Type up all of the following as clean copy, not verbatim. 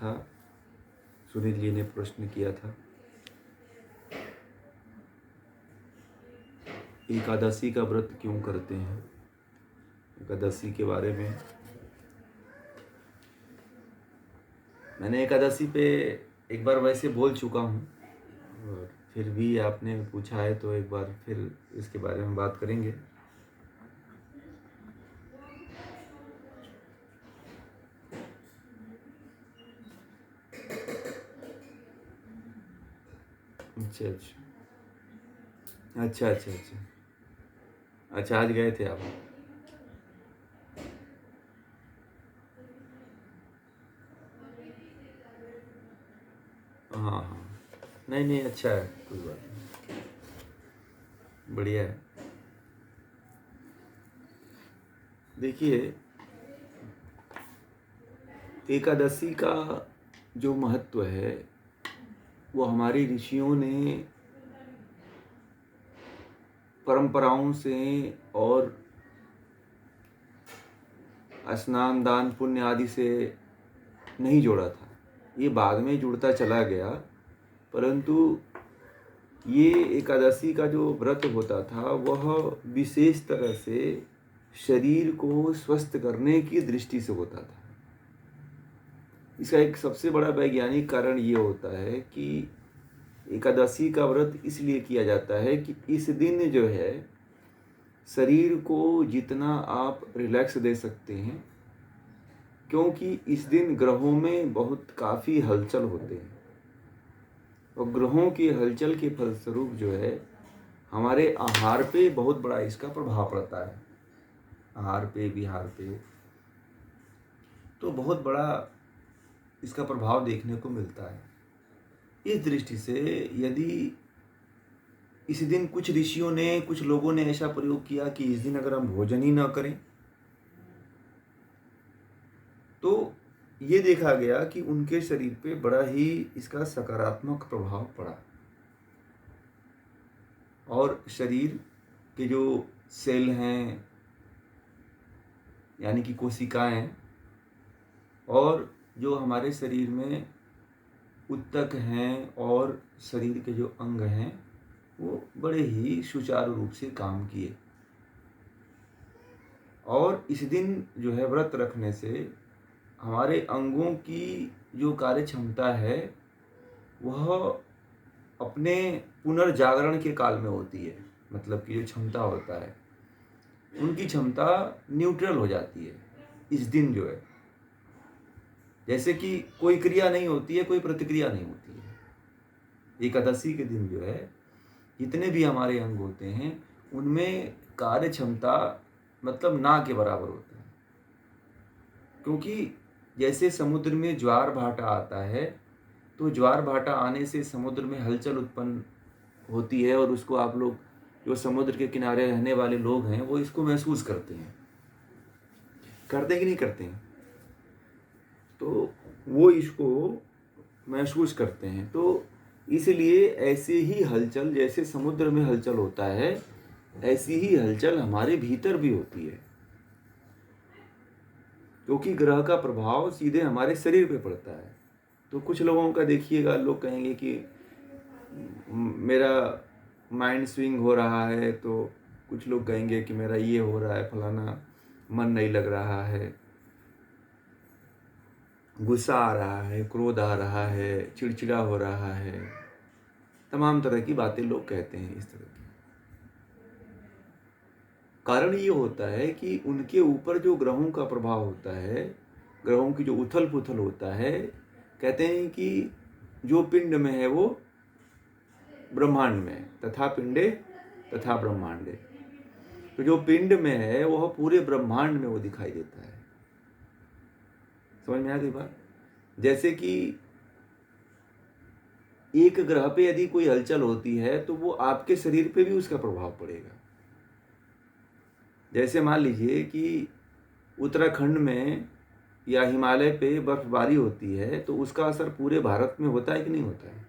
था, सुनील जी ने प्रश्न किया था। एकादशी का व्रत क्यों करते हैं? एकादशी के बारे में मैंने एकादशी पे एक बार वैसे बोल चुका हूँ, और फिर भी आपने पूछा है तो एक बार फिर इसके बारे में बात करेंगे। अच्छा अच्छा अच्छा अच्छा अच्छा अच्छा, आज गए थे आप? हाँ हाँ, नहीं नहीं, अच्छा है, कोई बात नहीं, बढ़िया है। देखिए, एकादशी का जो महत्व है वो हमारे ऋषियों ने परंपराओं से और स्नान दान पुण्य आदि से नहीं जोड़ा था। ये बाद में जुड़ता चला गया, परंतु ये एकादशी का जो व्रत होता था वह विशेष तरह से शरीर को स्वस्थ करने की दृष्टि से होता था। इसका एक सबसे बड़ा वैज्ञानिक कारण ये होता है कि एकादशी का व्रत इसलिए किया जाता है कि इस दिन जो है शरीर को जितना आप रिलैक्स दे सकते हैं, क्योंकि इस दिन ग्रहों में बहुत काफ़ी हलचल होते हैं, और ग्रहों की हलचल के फलस्वरूप जो है हमारे आहार पे बहुत बड़ा इसका प्रभाव पड़ता है। आहार पे, विहार पे तो बहुत बड़ा इसका प्रभाव देखने को मिलता है। इस दृष्टि से यदि इस दिन कुछ ऋषियों ने, कुछ लोगों ने ऐसा प्रयोग किया कि इस दिन अगर हम भोजन ही ना करें तो ये देखा गया कि उनके शरीर पे बड़ा ही इसका सकारात्मक प्रभाव पड़ा, और शरीर के जो सेल हैं यानी कि कोशिकाएं, और जो हमारे शरीर में उत्तक हैं और शरीर के जो अंग हैं वो बड़े ही सुचारू रूप से काम किए। और इस दिन जो है व्रत रखने से हमारे अंगों की जो कार्य क्षमता है वह अपने पुनर्जागरण के काल में होती है। मतलब कि जो क्षमता होता है उनकी क्षमता न्यूट्रल हो जाती है इस दिन जो है। जैसे कि कोई क्रिया नहीं होती है, कोई प्रतिक्रिया नहीं होती है। एकादशी के दिन जो है जितने भी हमारे अंग होते हैं उनमें कार्य क्षमता मतलब ना के बराबर होता है, क्योंकि जैसे समुद्र में ज्वार भाटा आता है तो ज्वार भाटा आने से समुद्र में हलचल उत्पन्न होती है, और उसको आप लोग जो समुद्र के किनारे रहने वाले लोग हैं वो इसको महसूस करते हैं, करते कि नहीं करते हैं? तो वो इसको महसूस करते हैं। तो इसलिए ऐसे ही हलचल जैसे समुद्र में हलचल होता है ऐसी ही हलचल हमारे भीतर भी होती है, क्योंकि ग्रह का प्रभाव सीधे हमारे शरीर पे पड़ता है। तो कुछ लोगों का देखिएगा, लोग कहेंगे कि मेरा माइंड स्विंग हो रहा है, तो कुछ लोग कहेंगे कि मेरा ये हो रहा है, फलाना मन नहीं लग रहा है, गुस्सा आ रहा है, क्रोध आ रहा है, चिड़चिड़ा हो रहा है, तमाम तरह की बातें लोग कहते हैं इस तरह की। कारण ये होता है कि उनके ऊपर जो ग्रहों का प्रभाव होता है, ग्रहों की जो उथल पुथल होता है, कहते हैं कि जो पिंड में है वो ब्रह्मांड में, तथा पिंडे तथा ब्रह्मांडे। तो जो पिंड में है वह पूरे ब्रह्मांड में वो दिखाई देता है। समझ में आ गई बात? जैसे कि एक ग्रह पे यदि कोई हलचल होती है तो वो आपके शरीर पे भी उसका प्रभाव पड़ेगा। जैसे मान लीजिए कि उत्तराखंड में या हिमालय पे बर्फबारी होती है तो उसका असर पूरे भारत में होता है कि नहीं होता है?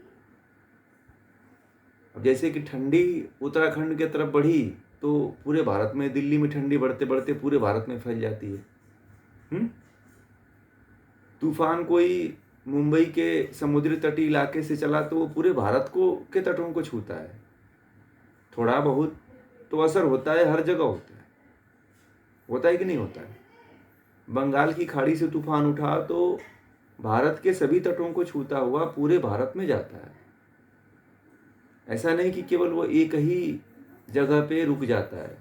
अब जैसे कि ठंडी उत्तराखंड के तरफ बढ़ी तो पूरे भारत में, दिल्ली में ठंडी बढ़ते बढ़ते पूरे भारत में फैल जाती है। तूफान कोई मुंबई के समुद्री तटीय इलाके से चला तो वो पूरे भारत को के तटों को छूता है। थोड़ा बहुत तो असर होता है, हर जगह होता है कि नहीं होता है। बंगाल की खाड़ी से तूफान उठा तो भारत के सभी तटों को छूता हुआ पूरे भारत में जाता है। ऐसा नहीं कि केवल वो एक ही जगह पे रुक जाता है।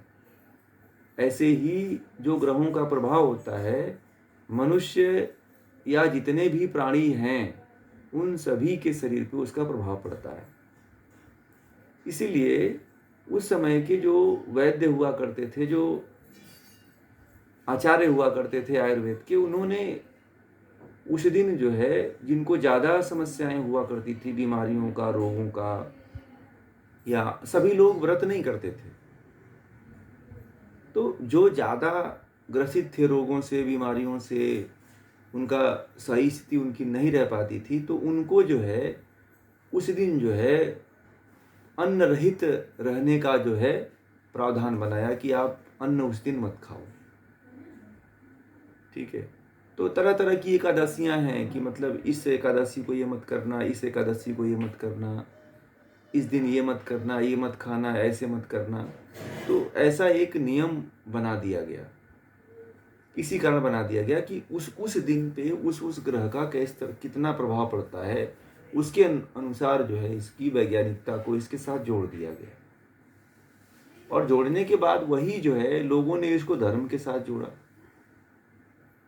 ऐसे ही जो ग्रहों का प्रभाव होता है, मनुष्य या जितने भी प्राणी हैं उन सभी के शरीर पे उसका प्रभाव पड़ता है। इसीलिए उस समय के जो वैद्य हुआ करते थे, जो आचार्य हुआ करते थे आयुर्वेद के, उन्होंने उस दिन जो है जिनको ज़्यादा समस्याएं हुआ करती थी, बीमारियों का, रोगों का, या सभी लोग व्रत नहीं करते थे, तो जो ज़्यादा ग्रसित थे रोगों से, बीमारियों से, उनका सही स्थिति उनकी नहीं रह पाती थी, तो उनको जो है उस दिन जो है अन्न रहित रहने का जो है प्रावधान बनाया कि आप अन्न उस दिन मत खाओ। ठीक है। तो तरह तरह की एकादशियां हैं कि मतलब इस एकादशी को ये मत करना, इस एकादशी को ये मत करना, इस दिन ये मत करना, ये मत खाना, ऐसे मत करना। तो ऐसा एक नियम बना दिया गया, इसी कारण बना दिया गया कि उस दिन पे उस ग्रह का कितना प्रभाव पड़ता है, उसके अनुसार जो है इसकी वैज्ञानिकता को इसके साथ जोड़ दिया गया। और जोड़ने के बाद वही जो है लोगों ने इसको धर्म के साथ जोड़ा।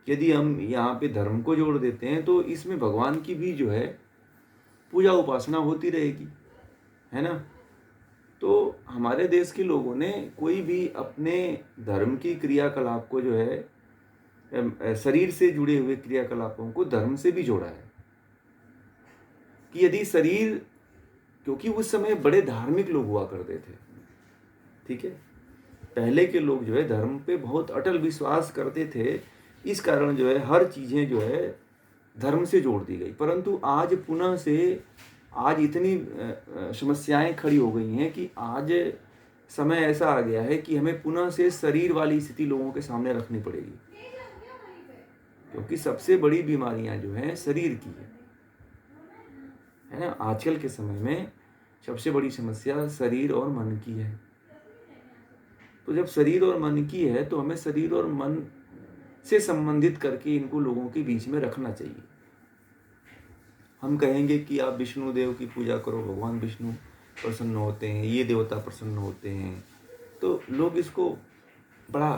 यदि हम यहाँ पे धर्म को जोड़ देते हैं तो इसमें भगवान की भी जो है पूजा उपासना होती रहेगी, है ना। तो हमारे देश के लोगों ने कोई भी अपने धर्म की क्रियाकलाप को जो है शरीर से जुड़े हुए क्रियाकलापों को धर्म से भी जोड़ा है कि यदि शरीर, क्योंकि उस समय बड़े धार्मिक लोग हुआ करते थे, ठीक है, पहले के लोग जो है धर्म पे बहुत अटल विश्वास करते थे, इस कारण जो है हर चीज़ें जो है धर्म से जोड़ दी गई। परंतु आज पुनः से आज इतनी समस्याएं खड़ी हो गई हैं कि आज समय ऐसा आ गया है कि हमें पुनः से शरीर वाली स्थिति लोगों के सामने रखनी पड़ेगी, क्योंकि सबसे बड़ी बीमारियां जो हैं शरीर की है ना। आजकल के समय में सबसे बड़ी समस्या शरीर और मन की है। तो जब शरीर और मन की है तो हमें शरीर और मन से संबंधित करके इनको लोगों के बीच में रखना चाहिए। हम कहेंगे कि आप विष्णु देव की पूजा करो, भगवान विष्णु प्रसन्न होते हैं, ये देवता प्रसन्न होते हैं, तो लोग इसको बड़ा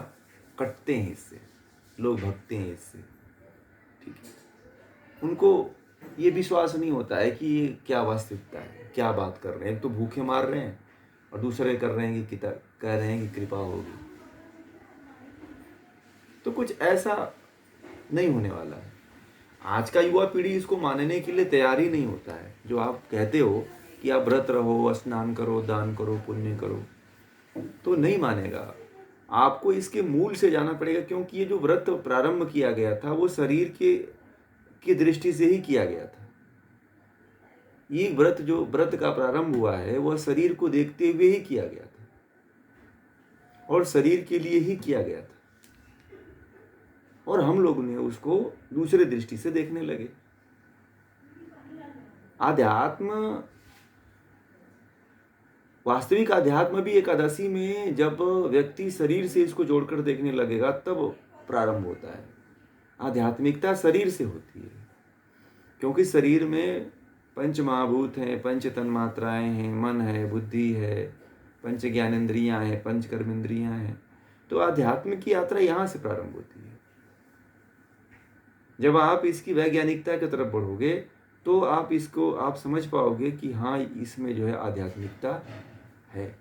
कटते हैं, इससे लोग भगते हैं इससे, ठीक है। उनको ये विश्वास नहीं होता है कि ये क्या वास्तविकता है, क्या बात कर रहे हैं। तो भूखे मार रहे हैं और दूसरे कर रहे हैं कि कह रहे हैं कि कृपा होगी। तो कुछ ऐसा नहीं होने वाला है। आज का युवा पीढ़ी इसको मानने के लिए तैयार ही नहीं होता है। जो आप कहते हो कि आप व्रत रहो, स्नान करो, दान करो, पुण्य करो, तो नहीं मानेगा। आपको इसके मूल से जाना पड़ेगा, क्योंकि ये जो व्रत प्रारंभ किया गया था वो शरीर की दृष्टि से ही किया गया था। ये व्रत का प्रारंभ हुआ है वह शरीर को देखते हुए ही किया गया था और शरीर के लिए ही किया गया था, और हम लोगों ने उसको दूसरे दृष्टि से देखने लगे। वास्तविक अध्यात्म भी एकादशी में जब व्यक्ति शरीर से इसको जोड़कर देखने लगेगा तब प्रारंभ होता है। आध्यात्मिकता शरीर से होती है, क्योंकि शरीर में पंच महाभूत हैं, पंच तन्मात्राएं हैं, मन है, बुद्धि है, पंच ज्ञानेंद्रियां हैं, पंच कर्मेंद्रियां हैं। तो आध्यात्म की यात्रा यहाँ से प्रारंभ होती है। जब आप इसकी वैज्ञानिकता की तरफ बढ़ोगे तो आप समझ पाओगे कि हाँ, इसमें जो है आध्यात्मिकता है।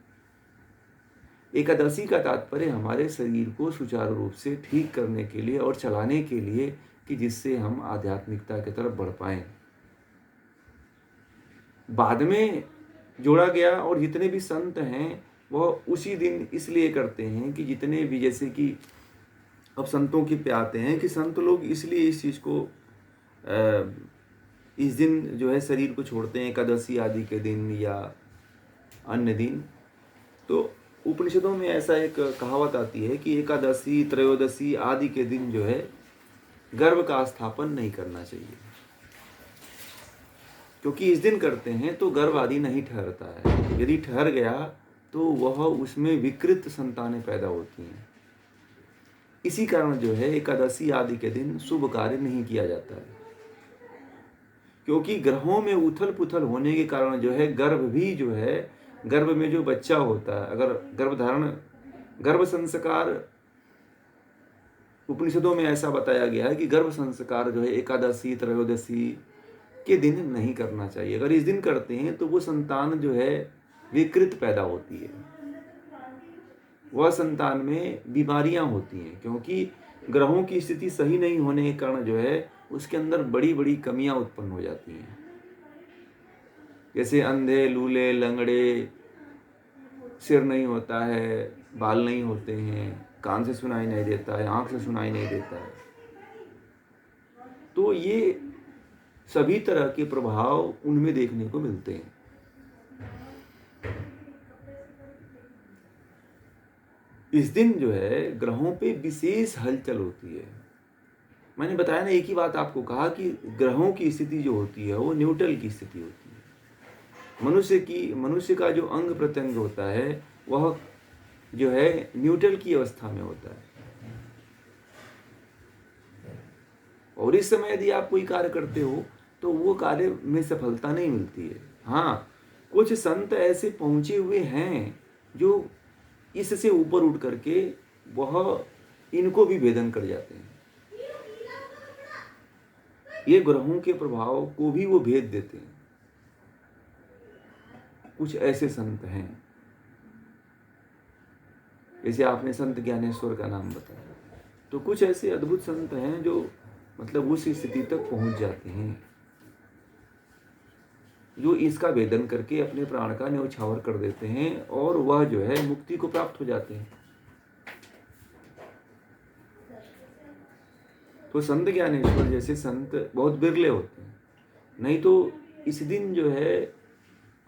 एकादशी का तात्पर्य हमारे शरीर को सुचारू रूप से ठीक करने के लिए और चलाने के लिए, कि जिससे हम आध्यात्मिकता की तरफ बढ़ पाएं। बाद में जोड़ा गया, और जितने भी संत हैं वह उसी दिन इसलिए करते हैं कि जितने भी, जैसे कि अब संतों की पे आते हैं कि संत लोग इसलिए इस चीज़ को इस दिन जो है शरीर को छोड़ते हैं, एकादशी आदि के दिन या अन्य दिन। तो उपनिषदों में ऐसा एक कहावत आती है कि एकादशी, त्रयोदशी आदि के दिन जो है गर्भ का स्थापन नहीं करना चाहिए। क्योंकि इस दिन करते हैं तो गर्भ आदि नहीं ठहरता है। यदि ठहर गया तो वह उसमें विकृत संतानें पैदा होती हैं। इसी कारण जो है एकादशी आदि के दिन शुभ कार्य नहीं किया जाता है, क्योंकि ग्रहों में उथल पुथल होने के कारण जो है गर्भ भी जो है, गर्भ में जो बच्चा होता है, अगर गर्भधारण गर्भ संस्कार, उपनिषदों में ऐसा बताया गया है कि गर्भ संस्कार जो है एकादशी त्रयोदशी के दिन नहीं करना चाहिए। अगर इस दिन करते हैं तो वो संतान जो है विकृत पैदा होती है, वह संतान में बीमारियां होती हैं, क्योंकि ग्रहों की स्थिति सही नहीं होने के कारण जो है उसके अंदर बड़ी बड़ी कमियां उत्पन्न हो जाती हैं। जैसे अंधे, लूले, लंगड़े, सिर नहीं होता है, बाल नहीं होते हैं, कान से सुनाई नहीं देता है, आंख से सुनाई नहीं देता है। तो ये सभी तरह के प्रभाव उनमें देखने को मिलते हैं। इस दिन जो है ग्रहों पे विशेष हलचल होती है। मैंने बताया ना, एक ही बात आपको कहा कि ग्रहों की स्थिति जो होती है वो न्यूट्रल की स्थिति होती है। मनुष्य का जो अंग प्रत्यंग होता है वह जो है न्यूट्रल की अवस्था में होता है। और इस समय यदि आप कोई कार्य करते हो तो वो कार्य में सफलता नहीं मिलती है। हाँ, कुछ संत ऐसे पहुंचे हुए हैं जो इससे ऊपर उठ करके वह इनको भी भेदन कर जाते हैं। ये ग्रहों के प्रभाव को भी वो भेद देते हैं। कुछ ऐसे संत हैं, जैसे आपने संत ज्ञानेश्वर का नाम बताया, तो कुछ ऐसे अद्भुत संत हैं जो मतलब उस स्थिति तक पहुंच जाते हैं, जो इसका भेदन करके अपने प्राण का न्यौछावर कर देते हैं और वह जो है मुक्ति को प्राप्त हो जाते हैं। तो संत ज्ञानेश्वर जैसे संत बहुत बिरले होते हैं। नहीं तो इस दिन जो है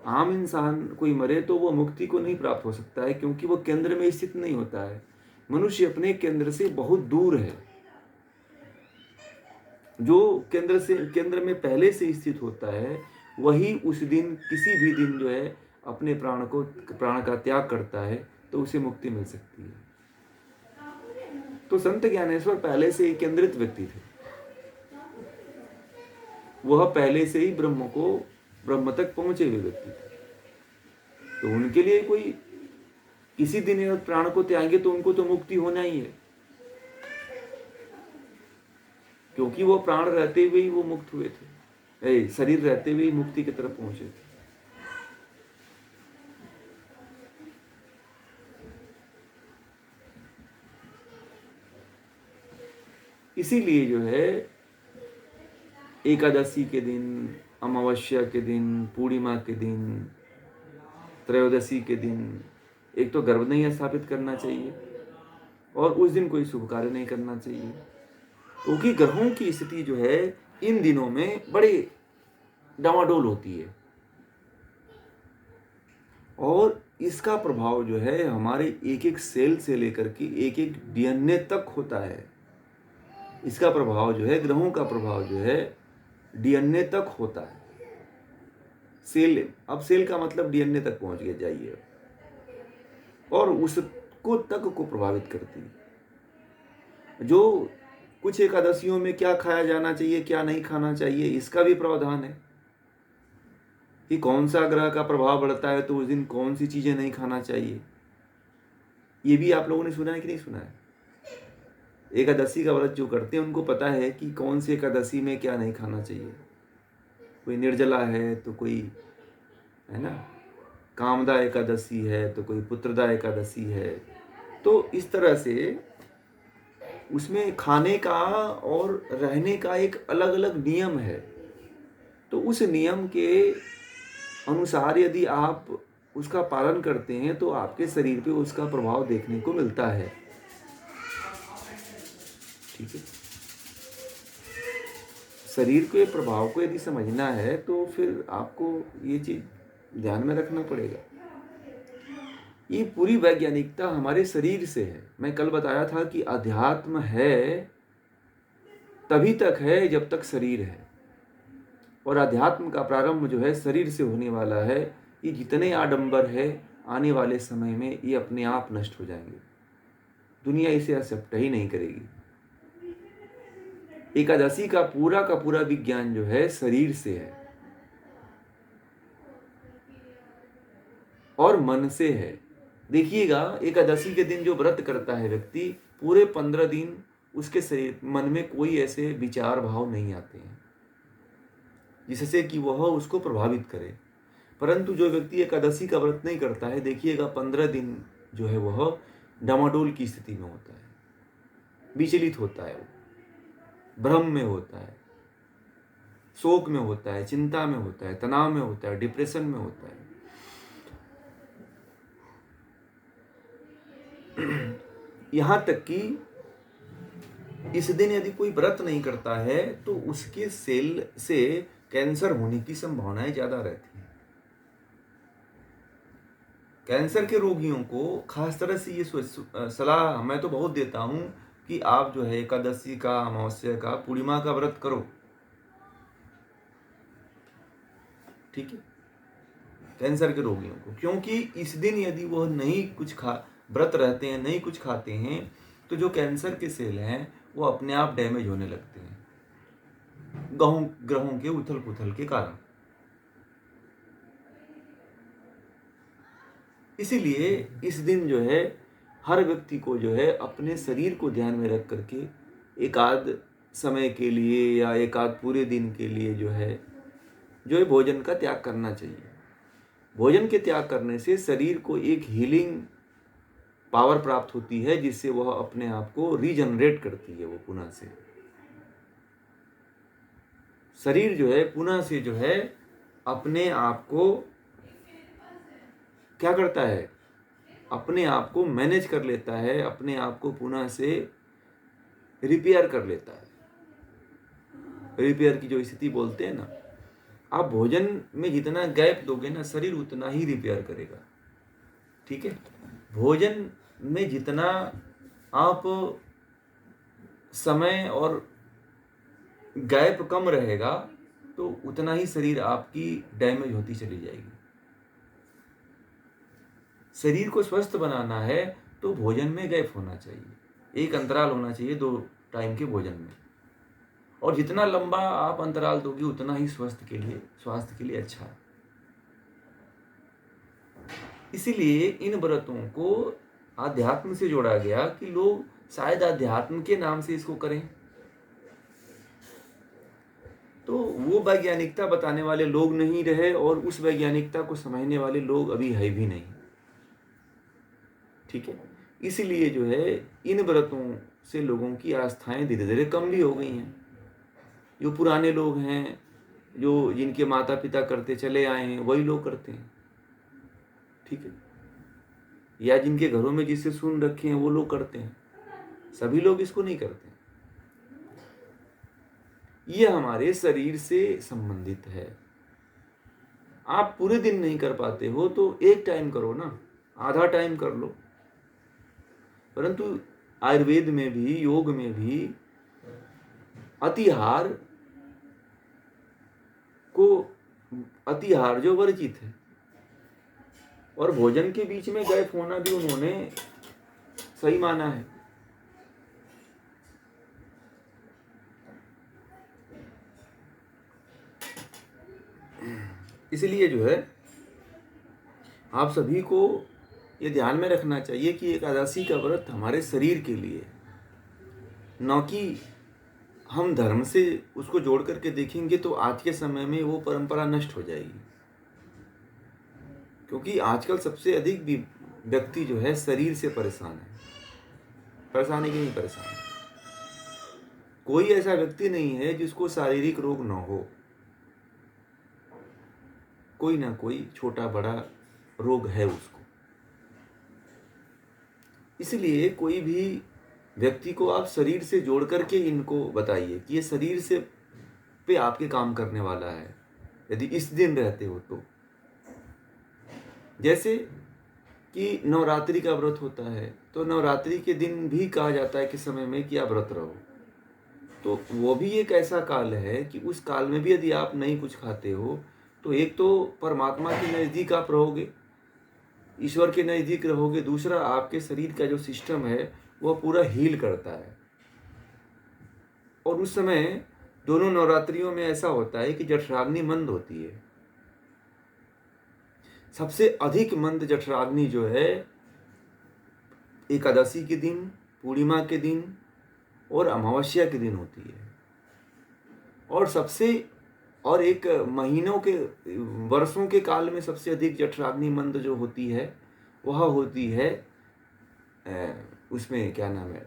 आम इंसान कोई मरे तो वो मुक्ति को नहीं प्राप्त हो सकता है, क्योंकि वो केंद्र में स्थित नहीं होता है। मनुष्य अपने केंद्र से बहुत दूर है। जो केंद्र में पहले से स्थित होता है वही उस दिन किसी भी दिन जो है अपने प्राण का त्याग करता है तो उसे मुक्ति मिल सकती है। तो संत ज्ञानेश्वर पहले से ही केंद्रित व्यक्ति थे। वह पहले से ही ब्रह्म तक पहुंचे हुए व्यक्ति थे। तो उनके लिए कोई किसी दिन प्राण को त्यागे तो उनको तो मुक्ति होना ही है, क्योंकि वो प्राण रहते हुए ही वो मुक्त हुए थे, शरीर रहते हुए ही मुक्ति की तरफ पहुंचे थे। इसीलिए जो है एकादशी के दिन, अमावस्या के दिन, पूर्णिमा के दिन, त्रयोदशी के दिन एक तो गर्भ नहीं स्थापित करना चाहिए और उस दिन कोई शुभ कार्य नहीं करना चाहिए, क्योंकि ग्रहों की स्थिति जो है इन दिनों में बड़े डामाडोल होती है और इसका प्रभाव जो है हमारे एक एक सेल से लेकर के एक एक डीएनए तक होता है। इसका प्रभाव जो है, ग्रहों का प्रभाव जो है डीएनए तक होता है। सेल का मतलब डीएनए तक पहुंच गया जाइए और उसको तक को प्रभावित करती है। जो कुछ एकादशियों में क्या खाया जाना चाहिए, क्या नहीं खाना चाहिए, इसका भी प्रावधान है कि कौन सा ग्रह का प्रभाव बढ़ता है तो उस दिन कौन सी चीजें नहीं खाना चाहिए। ये भी आप लोगों ने सुना है कि नहीं सुना है? एकादशी का व्रत जो करते हैं उनको पता है कि कौन सी एकादशी में क्या नहीं खाना चाहिए। कोई निर्जला है तो कोई है ना, कामदा एकादशी है तो कोई पुत्रदा एकादशी है। तो इस तरह से उसमें खाने का और रहने का एक अलग अलग नियम है। तो उस नियम के अनुसार यदि आप उसका पालन करते हैं तो आपके शरीर पे उसका प्रभाव देखने को मिलता है। ठीक है, शरीर के प्रभाव को यदि समझना है तो फिर आपको ये चीज ध्यान में रखना पड़ेगा। ये पूरी वैज्ञानिकता हमारे शरीर से है। मैं कल बताया था कि अध्यात्म है तभी तक है जब तक शरीर है। और अध्यात्म का प्रारंभ जो है शरीर से होने वाला है। ये जितने आडंबर है आने वाले समय में ये अपने आप नष्ट हो जाएंगे, दुनिया इसे एक्सेप्ट ही नहीं करेगी। एकादशी का पूरा विज्ञान जो है शरीर से है और मन से है। देखिएगा, एकादशी के दिन जो व्रत करता है व्यक्ति, पूरे 15 दिन उसके शरीर मन में कोई ऐसे विचार भाव नहीं आते हैं जिससे कि वह उसको प्रभावित करे। परंतु जो व्यक्ति एकादशी का व्रत नहीं करता है, देखिएगा 15 दिन जो है वह डामाडोल की स्थिति में होता है, विचलित होता है, वो भ्रम में होता है, शोक में होता है, चिंता में होता है, तनाव में होता है, डिप्रेशन में होता है। यहां तक कि इस दिन यदि कोई व्रत नहीं करता है तो उसके सेल से कैंसर होने की संभावनाएं ज्यादा रहती हैं। कैंसर के रोगियों को खास तरह से ये सलाह मैं तो बहुत देता हूं कि आप जो है एकादशी का, अमावस्या का, पूर्णिमा का व्रत करो, ठीक है, कैंसर के रोगियों को। क्योंकि इस दिन यदि वह नहीं कुछ व्रत रहते हैं, नहीं कुछ खाते हैं, तो जो कैंसर के सेल हैं वो अपने आप डैमेज होने लगते हैं ग्रहों के उथल पुथल के कारण। इसीलिए इस दिन जो है हर व्यक्ति को जो है अपने शरीर को ध्यान में रख करके एकाध समय के लिए या एकाध पूरे दिन के लिए जो है भोजन का त्याग करना चाहिए। भोजन के त्याग करने से शरीर को एक हीलिंग पावर प्राप्त होती है जिससे वह अपने आप को रीजनरेट करती है। वो पुनः से शरीर जो है पुनः से जो है अपने आप को क्या करता है, अपने आप को मैनेज कर लेता है, अपने आप को पुनः से रिपेयर कर लेता है। रिपेयर की जो स्थिति बोलते हैं ना, आप भोजन में जितना गैप दोगे ना, शरीर उतना ही रिपेयर करेगा, ठीक है। भोजन में जितना आप समय और गैप कम रहेगा तो उतना ही शरीर आपकी डैमेज होती चली जाएगी। शरीर को स्वस्थ बनाना है तो भोजन में गैप होना चाहिए, एक अंतराल होना चाहिए 2 टाइम के भोजन में, और जितना लंबा आप अंतराल दोगे उतना ही स्वास्थ्य के लिए अच्छा है। इसीलिए इन व्रतों को आध्यात्म से जोड़ा गया कि लोग शायद अध्यात्म के नाम से इसको करें, तो वो वैज्ञानिकता बताने वाले लोग नहीं रहे और उस वैज्ञानिकता को समझने वाले लोग अभी है भी नहीं, ठीक है। इसीलिए जो है इन व्रतों से लोगों की आस्थाएं धीरे धीरे कम भी हो गई हैं। जो पुराने लोग हैं, जो जिनके माता पिता करते चले आए हैं, वही लोग करते हैं, ठीक है, या जिनके घरों में जिससे सुन रखे हैं वो लोग करते हैं। सभी लोग इसको नहीं करते। ये हमारे शरीर से संबंधित है। आप पूरे दिन नहीं कर पाते हो तो एक टाइम करो ना, आधा टाइम कर लो। परंतु आयुर्वेद में भी, योग में भी अतिहार जो वर्जित है, और भोजन के बीच में गैप होना भी उन्होंने सही माना है। इसलिए जो है आप सभी को ये ध्यान में रखना चाहिए कि एकादशी का व्रत हमारे शरीर के लिए, न कि हम धर्म से उसको जोड़ करके देखेंगे तो आज के समय में वो परंपरा नष्ट हो जाएगी। क्योंकि आजकल सबसे अधिक व्यक्ति जो है शरीर से परेशान है, परेशान है कि नहीं परेशान है। कोई ऐसा व्यक्ति नहीं है जिसको शारीरिक रोग न हो, कोई ना कोई छोटा बड़ा रोग है उसको। इसलिए कोई भी व्यक्ति को आप शरीर से जोड़ करके इनको बताइए कि ये शरीर से पे आपके काम करने वाला है, यदि इस दिन रहते हो तो। जैसे कि नवरात्रि का व्रत होता है तो नवरात्रि के दिन भी कहा जाता है कि समय में कि आप व्रत रहो, तो वो भी एक ऐसा काल है कि उस काल में भी यदि आप नहीं कुछ खाते हो तो एक तो परमात्मा के नज़दीक आप रहोगे, ईश्वर के नज़दीक रहोगे, दूसरा आपके शरीर का जो सिस्टम है वह पूरा हील करता है। और उस समय दोनों नवरात्रियों में ऐसा होता है कि जठराग्नि मंद होती है। सबसे अधिक मंद जठराग्नि जो है एकादशी के दिन, पूर्णिमा के दिन और अमावस्या के दिन होती है। और एक महीनों के, वर्षों के काल में सबसे अधिक जठराग्नि मंद जो होती है वह होती है उसमें क्या नाम है,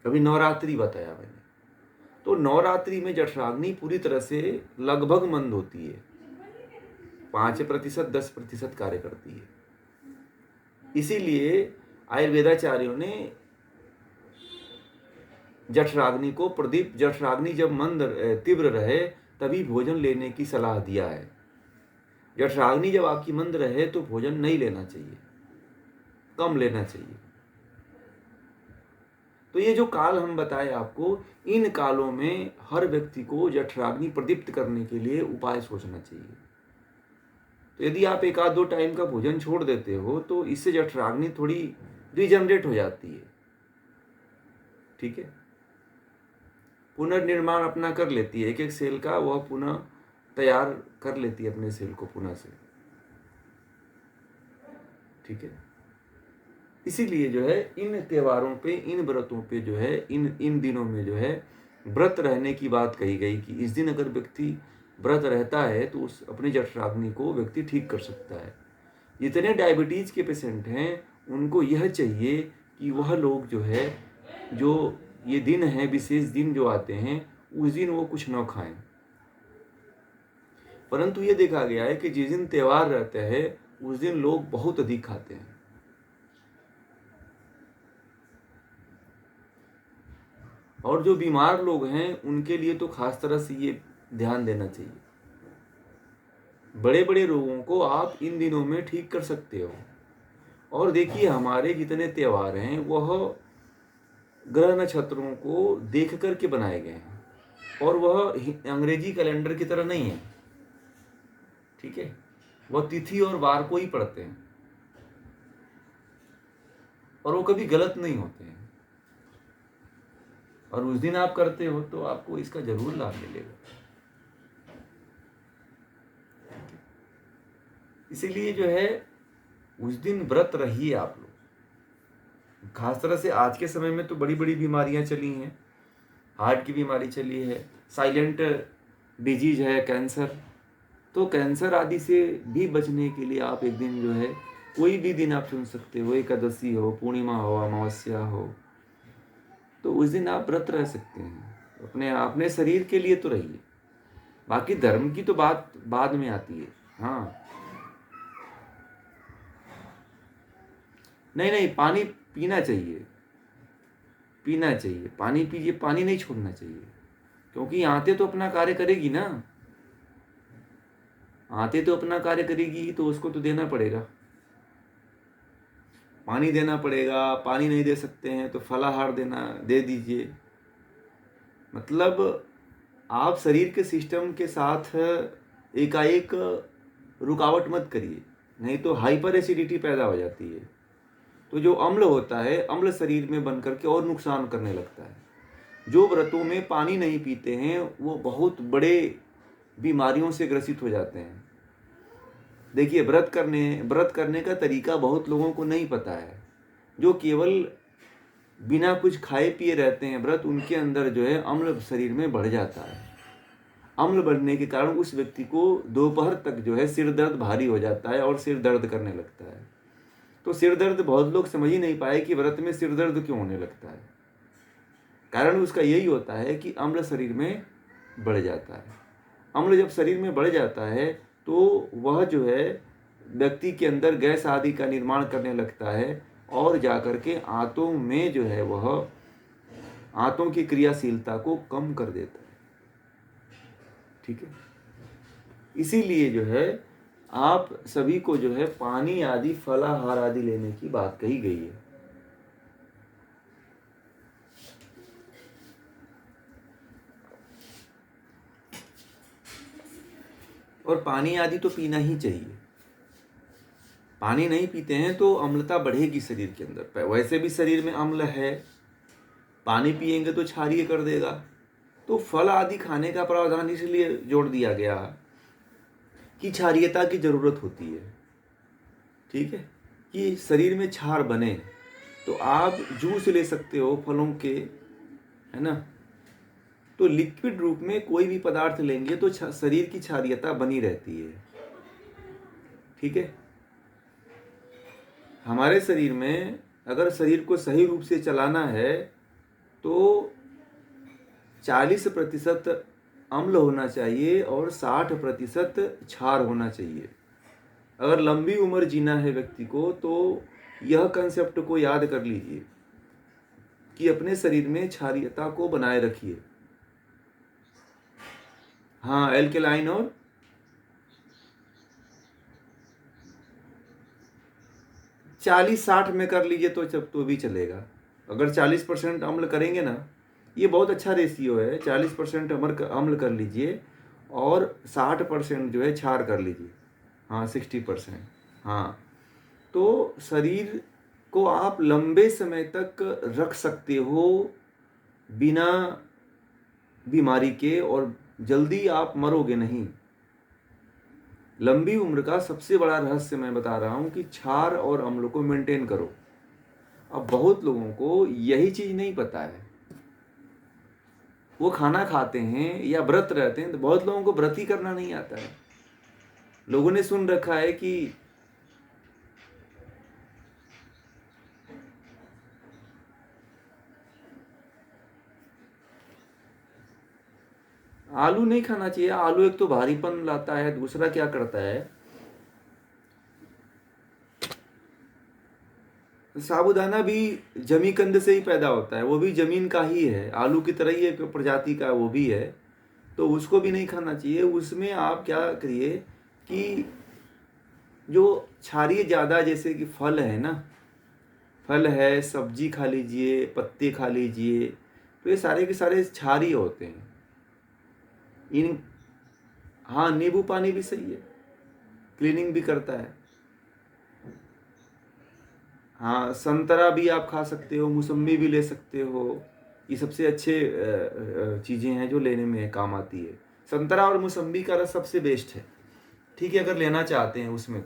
अभी नवरात्रि बताया मैंने। तो नवरात्रि में जठराग्नि पूरी तरह से लगभग मंद होती है, 5% 10% कार्य करती है। इसीलिए आयुर्वेदाचार्यों ने जठराग्नि को जठराग्नि जब मंद तीव्र रहे तभी भोजन लेने की सलाह दिया है। जठराग्नि जब आपकी मंद रहे तो भोजन नहीं लेना चाहिए, कम लेना चाहिए। तो ये जो काल हम बताए आपको, इन कालों में हर व्यक्ति को जठराग्नि प्रदीप्त करने के लिए उपाय सोचना चाहिए। तो यदि आप 1-2 टाइम का भोजन छोड़ देते हो तो इससे जठराग्नि थोड़ी रिजनरेट हो जाती है, ठीक है, पुनर्निर्माण अपना कर लेती है, एक एक सेल का वह पुनः तैयार कर लेती है अपने सेल को पुनः से, ठीक है। इसीलिए जो है इन त्योहारों पे, इन व्रतों पे जो है, इन दिनों में जो है व्रत रहने की बात कही गई कि इस दिन अगर व्यक्ति व्रत रहता है तो उस अपनी जठराग्नि को व्यक्ति ठीक कर सकता है। जितने डायबिटीज के पेशेंट हैं उनको यह चाहिए कि वह लोग जो है, जो ये दिन है, विशेष दिन जो आते हैं उस दिन वो कुछ न खाएं। परंतु ये देखा गया है कि जिस दिन त्योहार रहते हैं उस दिन लोग बहुत अधिक खाते हैं। और जो बीमार लोग हैं उनके लिए तो खास तरह से ये ध्यान देना चाहिए। बड़े बड़े रोगों को आप इन दिनों में ठीक कर सकते हो। और देखिए हमारे जितने त्योहार हैं वह ग्रह नक्षत्रों को देख करके बनाए गए हैं और वह अंग्रेजी कैलेंडर की तरह नहीं है, ठीक है, वह तिथि और वार को ही पढ़ते हैं और वो कभी गलत नहीं होते हैं। और उस दिन आप करते हो तो आपको इसका जरूर लाभ मिलेगा। इसीलिए जो है उस दिन व्रत रहिए आप लोग। खास तरह से आज के समय में तो बड़ी बड़ी बीमारियां चली हैं, हार्ट की बीमारी चली है, साइलेंट डिजीज है कैंसर। तो कैंसर आदि से भी बचने के लिए आप एक दिन जो है, कोई भी दिन आप चुन सकते हो, एकादशी हो, पूर्णिमा हो, अमावस्या हो, तो उस दिन आप व्रत रह सकते हैं। अपने शरीर के लिए तो रहिए, बाकी धर्म की तो बात बाद में आती है। हाँ, नहीं, पानी पीना चाहिए, पीना चाहिए, पानी पीजिए, पानी नहीं छोड़ना चाहिए, क्योंकि आंतें तो अपना कार्य करेगी ना, आंतें तो अपना कार्य करेगी तो उसको तो देना पड़ेगा, पानी देना पड़ेगा। पानी नहीं दे सकते हैं तो फलाहार दे दीजिए। मतलब आप शरीर के सिस्टम के साथ एकाएक रुकावट मत करिए, नहीं तो हाइपर एसिडिटी पैदा हो जाती है। तो जो अम्ल होता है, अम्ल शरीर में बन करके और नुकसान करने लगता है। जो व्रतों में पानी नहीं पीते हैं वो बहुत बड़े बीमारियों से ग्रसित हो जाते हैं। देखिए व्रत करने का तरीका बहुत लोगों को नहीं पता है। जो केवल बिना कुछ खाए पिए रहते हैं व्रत, उनके अंदर जो है अम्ल शरीर में बढ़ जाता है। अम्ल बढ़ने के कारण उस व्यक्ति को दोपहर तक जो है सिर दर्द भारी हो जाता है और सिर दर्द करने लगता है। तो सिर दर्द बहुत लोग समझ ही नहीं पाए कि व्रत में सिर दर्द क्यों होने लगता है। कारण उसका यही होता है कि अम्ल शरीर में बढ़ जाता है। अम्ल जब शरीर में बढ़ जाता है तो वह जो है व्यक्ति के अंदर गैस आदि का निर्माण करने लगता है और जाकर के आंतों में जो है वह आंतों की क्रियाशीलता को कम कर देता है, ठीक है। इसीलिए जो है आप सभी को जो है पानी आदि, फलाहार आदि लेने की बात कही गई है। और पानी आदि तो पीना ही चाहिए। पानी नहीं पीते हैं तो अम्लता बढ़ेगी शरीर के अंदर। वैसे भी शरीर में अम्ल है, पानी पिएंगे तो क्षारीय कर देगा। तो फल आदि खाने का प्रावधान इसलिए जोड़ दिया गया कि क्षारीयता की जरूरत होती है। ठीक है, कि शरीर में क्षार बने। तो आप जूस ले सकते हो फलों के, है ना। तो लिक्विड रूप में कोई भी पदार्थ लेंगे तो शरीर की क्षारीयता बनी रहती है। ठीक है, हमारे शरीर में अगर शरीर को सही रूप से चलाना है तो 40% अम्ल होना चाहिए और 60% क्षार होना चाहिए। अगर लंबी उम्र जीना है व्यक्ति को तो यह कंसेप्ट को याद कर लीजिए कि अपने शरीर में क्षारीयता को बनाए रखिए। हाँ, एल्केलाइन और 40-60 में कर लीजिए तो भी चलेगा। अगर 40% अम्ल करेंगे ना, ये बहुत अच्छा रेशियो है। 40% अम्ल कर लीजिए और 60% जो है क्षार कर लीजिए। हाँ, 60%। हाँ, तो शरीर को आप लंबे समय तक रख सकते हो बिना बीमारी के, और जल्दी आप मरोगे नहीं। लंबी उम्र का सबसे बड़ा रहस्य मैं बता रहा हूं कि क्षार और अम्ल को मेंटेन करो। अब बहुत लोगों को यही चीज नहीं पता है। वो खाना खाते हैं या व्रत रहते हैं, तो बहुत लोगों को व्रत ही करना नहीं आता है। लोगों ने सुन रखा है कि आलू नहीं खाना चाहिए। आलू एक तो भारीपन लाता है, दूसरा क्या करता है, साबूदाना भी जमीकंद से ही पैदा होता है, वो भी जमीन का ही है, आलू की तरह ही एक प्रजाति का वो भी है। तो उसको भी नहीं खाना चाहिए। उसमें आप क्या करिए कि जो क्षारीय ज़्यादा, जैसे कि फल है ना, फल है, सब्जी खा लीजिए, पत्ते खा लीजिए, तो ये सारे के सारे क्षारीय होते हैं। इन हाँ, नींबू पानी भी सही है, क्लीनिंग भी करता है। हाँ, संतरा भी आप खा सकते हो, मौसम्बी भी ले सकते हो। ये सबसे अच्छे चीज़ें हैं जो लेने में काम आती है। संतरा और मौसम्बी का रस सबसे बेस्ट है। ठीक है, अगर लेना चाहते हैं उसमें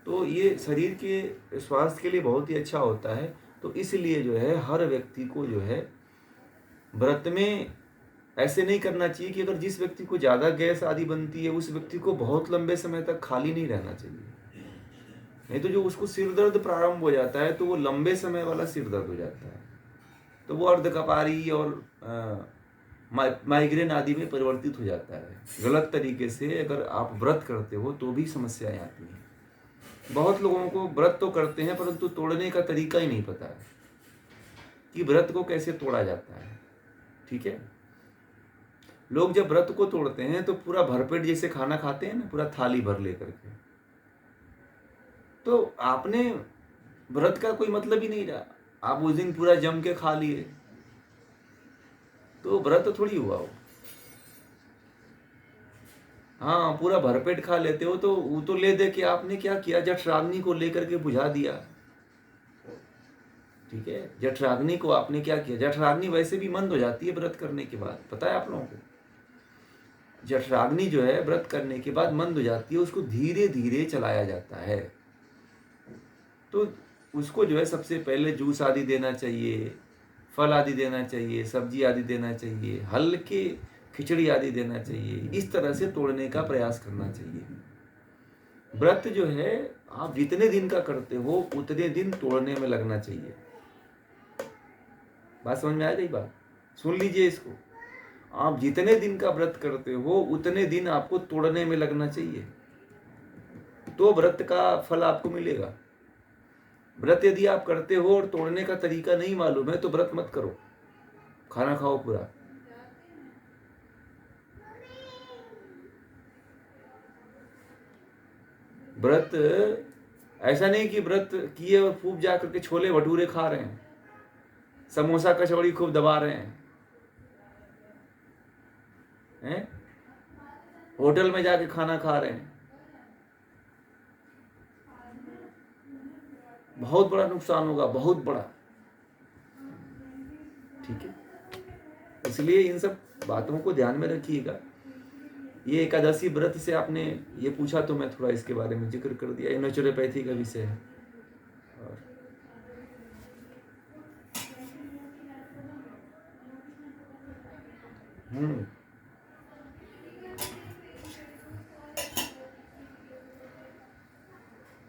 तो ये शरीर के स्वास्थ्य के लिए बहुत ही अच्छा होता है। तो इसलिए जो है हर व्यक्ति को जो है व्रत में ऐसे नहीं करना चाहिए कि अगर जिस व्यक्ति को ज़्यादा गैस आदि बनती है उस व्यक्ति को बहुत लंबे समय तक खाली नहीं रहना चाहिए। नहीं तो जो उसको सिर दर्द प्रारंभ हो जाता है तो वो लंबे समय वाला सिर दर्द हो जाता है, तो वो अर्धकपारी और माइग्रेन आदि में परिवर्तित हो जाता है। गलत तरीके से अगर आप व्रत करते हो तो भी समस्याएं आती हैं। बहुत लोगों को व्रत तो करते हैं परंतु तोड़ने का तरीका ही नहीं पता है कि व्रत को कैसे तोड़ा जाता है। ठीक है, लोग जब व्रत को तोड़ते हैं तो पूरा भरपेट जैसे खाना खाते हैं ना, पूरा थाली भर लेकर के, तो आपने व्रत का कोई मतलब ही नहीं रहा। आप उस दिन पूरा जम के खा लिए तो व्रत थोड़ी हुआ हो। हाँ, पूरा भरपेट खा लेते हो तो वो तो ले दे के आपने क्या किया, जठराग्नि को लेकर के बुझा दिया। ठीक है, जठराग्नि को आपने क्या किया, जठराग्नि वैसे भी मंद हो जाती है व्रत करने के बाद, पता है आप लोगों को। जठराग्नि जो है व्रत करने के बाद मंद हो जाती है, उसको धीरे धीरे चलाया जाता है। तो उसको जो है सबसे पहले जूस आदि देना चाहिए, फल आदि देना चाहिए, सब्जी आदि देना चाहिए, हल्के खिचड़ी आदि देना चाहिए। इस तरह से तोड़ने का प्रयास करना चाहिए। व्रत जो है आप जितने दिन का करते हो उतने दिन तोड़ने में लगना चाहिए। बात समझ में आ गई? बात सुन लीजिए इसको। आप जितने दिन का व्रत करते हो उतने दिन आपको तोड़ने में लगना चाहिए, तो व्रत का फल आपको मिलेगा। व्रत यदि आप करते हो और तोड़ने का तरीका नहीं मालूम है तो व्रत मत करो, खाना खाओ पूरा। व्रत ऐसा नहीं कि व्रत किए और खूब जा करके छोले भटूरे खा रहे हैं, समोसा कचौड़ी खूब दबा रहे हैं, होटल में जाके खाना खा रहे हैं। बहुत बड़ा नुकसान होगा, बहुत बड़ा। ठीक है, इसलिए इन सब बातों को ध्यान में रखिएगा। ये एकादशी व्रत से आपने ये पूछा तो मैं थोड़ा इसके बारे में जिक्र कर दिया। ये नेचुरोपैथी का विषय है। और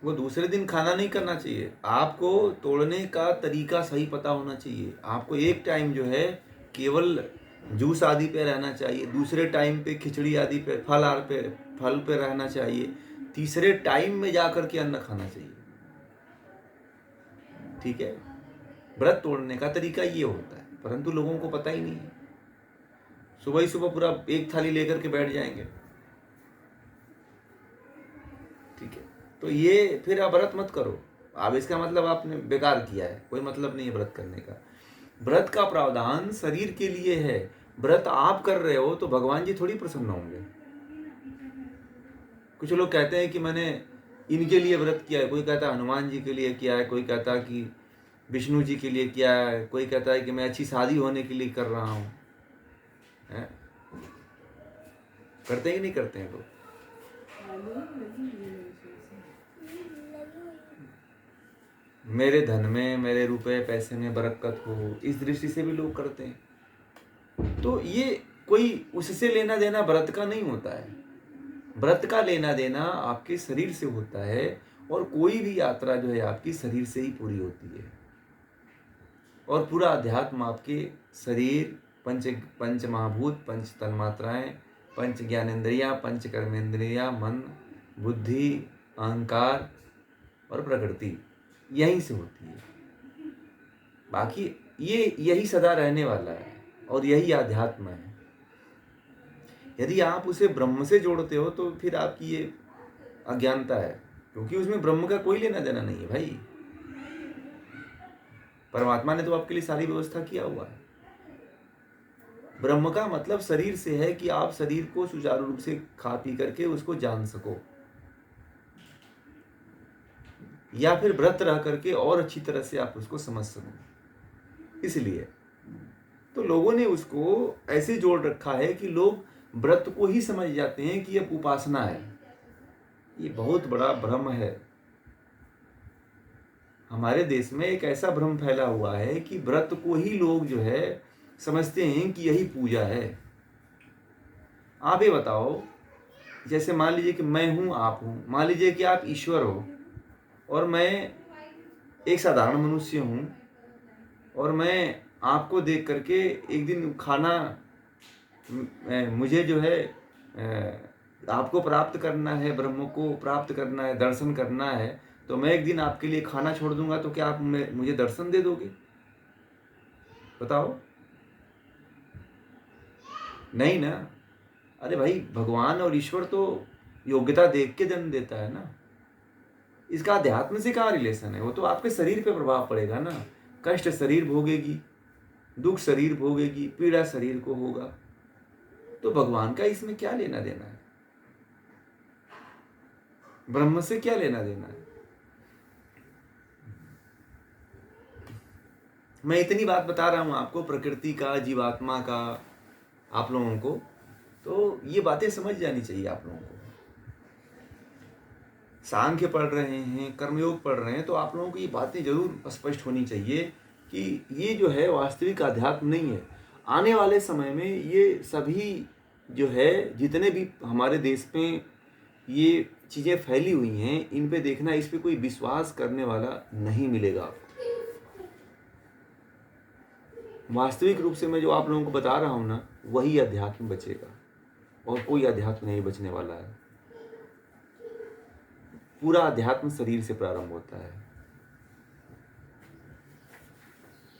वो दूसरे दिन खाना नहीं करना चाहिए। आपको तोड़ने का तरीका सही पता होना चाहिए। आपको एक टाइम जो है केवल जूस आदि पे रहना चाहिए, दूसरे टाइम पे खिचड़ी आदि पे, फल पे रहना चाहिए, तीसरे टाइम में जाकर के अन्न खाना चाहिए। ठीक है, व्रत तोड़ने का तरीका ये होता है, परंतु लोगों को पता ही नहीं है। सुबह ही सुबह पूरा एक थाली लेकर के बैठ जाएंगे। ठीक है, तो ये फिर आप व्रत मत करो। अब इसका मतलब आपने बेकार किया है, कोई मतलब नहीं है व्रत करने का। व्रत का प्रावधान शरीर के लिए है। व्रत आप कर रहे हो तो भगवान जी थोड़ी प्रसन्न होंगे। कुछ लोग कहते हैं कि मैंने इनके लिए व्रत किया है, कोई कहता है हनुमान जी के लिए किया है, कोई कहता है कि विष्णु जी के लिए किया है, कोई कहता है कि मैं अच्छी शादी होने के लिए कर रहा हूँ। करते हैं कि नहीं करते हैं लोग? मेरे धन में, मेरे रुपए पैसे में बरकत हो, इस दृष्टि से भी लोग करते हैं। तो ये कोई उससे लेना देना व्रत का नहीं होता है। व्रत का लेना देना आपके शरीर से होता है, और कोई भी यात्रा जो है आपकी शरीर से ही पूरी होती है। और पूरा अध्यात्म आपके शरीर, पंच महाभूत, पंच तन्मात्राएं, पंच ज्ञानेन्द्रियां, पंच कर्मेंद्रियां, मन, बुद्धि, अहंकार और प्रकृति, यहीं से होती है। बाकी ये यही सदा रहने वाला है और यही आध्यात्म है। यदि आप उसे ब्रह्म से जोड़ते हो तो फिर आपकी ये अज्ञानता है, क्योंकि उसमें ब्रह्म का कोई लेना देना नहीं है भाई। परमात्मा ने तो आपके लिए सारी व्यवस्था किया हुआ है। ब्रह्म का मतलब शरीर से है कि आप शरीर को सुचारू रूप से खा पी करके उसको जान सको, या फिर व्रत रह करके और अच्छी तरह से आप उसको समझ सको। इसलिए तो लोगों ने उसको ऐसे जोड़ रखा है कि लोग व्रत को ही समझ जाते हैं कि यह उपासना है। ये बहुत बड़ा भ्रम है। हमारे देश में एक ऐसा भ्रम फैला हुआ है कि व्रत को ही लोग जो है समझते हैं कि यही पूजा है। आप ये बताओ, जैसे मान लीजिए कि मैं हूं, आप हूं, मान लीजिए कि आप ईश्वर हो और मैं एक साधारण मनुष्य हूं, और मैं आपको देख करके एक दिन खाना, मुझे जो है आपको प्राप्त करना है, ब्रह्म को प्राप्त करना है, दर्शन करना है, तो मैं एक दिन आपके लिए खाना छोड़ दूंगा, तो क्या आप मुझे दर्शन दे दोगे? बताओ। नहीं ना। अरे भाई, भगवान और ईश्वर तो योग्यता देख के जन्म देता है ना। इसका अध्यात्म से कहाँ रिलेशन है? वो तो आपके शरीर पे प्रभाव पड़ेगा ना। कष्ट शरीर भोगेगी, दुख शरीर भोगेगी, पीड़ा शरीर को होगा। तो भगवान का इसमें क्या लेना देना है? ब्रह्म से क्या लेना देना है? मैं इतनी बात बता रहा हूं आपको, प्रकृति का, जीवात्मा का, आप लोगों को तो ये बातें समझ जानी चाहिए। आप लोगों को सांख्य पढ़ रहे हैं, कर्मयोग पढ़ रहे हैं, तो आप लोगों को ये बातें जरूर स्पष्ट होनी चाहिए कि ये जो है वास्तविक अध्यात्म नहीं है। आने वाले समय में ये सभी जो है, जितने भी हमारे देश में ये चीज़ें फैली हुई हैं, इन पे देखना, इस पे कोई विश्वास करने वाला नहीं मिलेगा आपको। वास्तविक रूप से मैं जो आप लोगों को बता रहा हूँ ना, वही अध्यात्म बचेगा, और कोई अध्यात्म नहीं बचने वाला है। पूरा अध्यात्म शरीर से प्रारंभ होता है।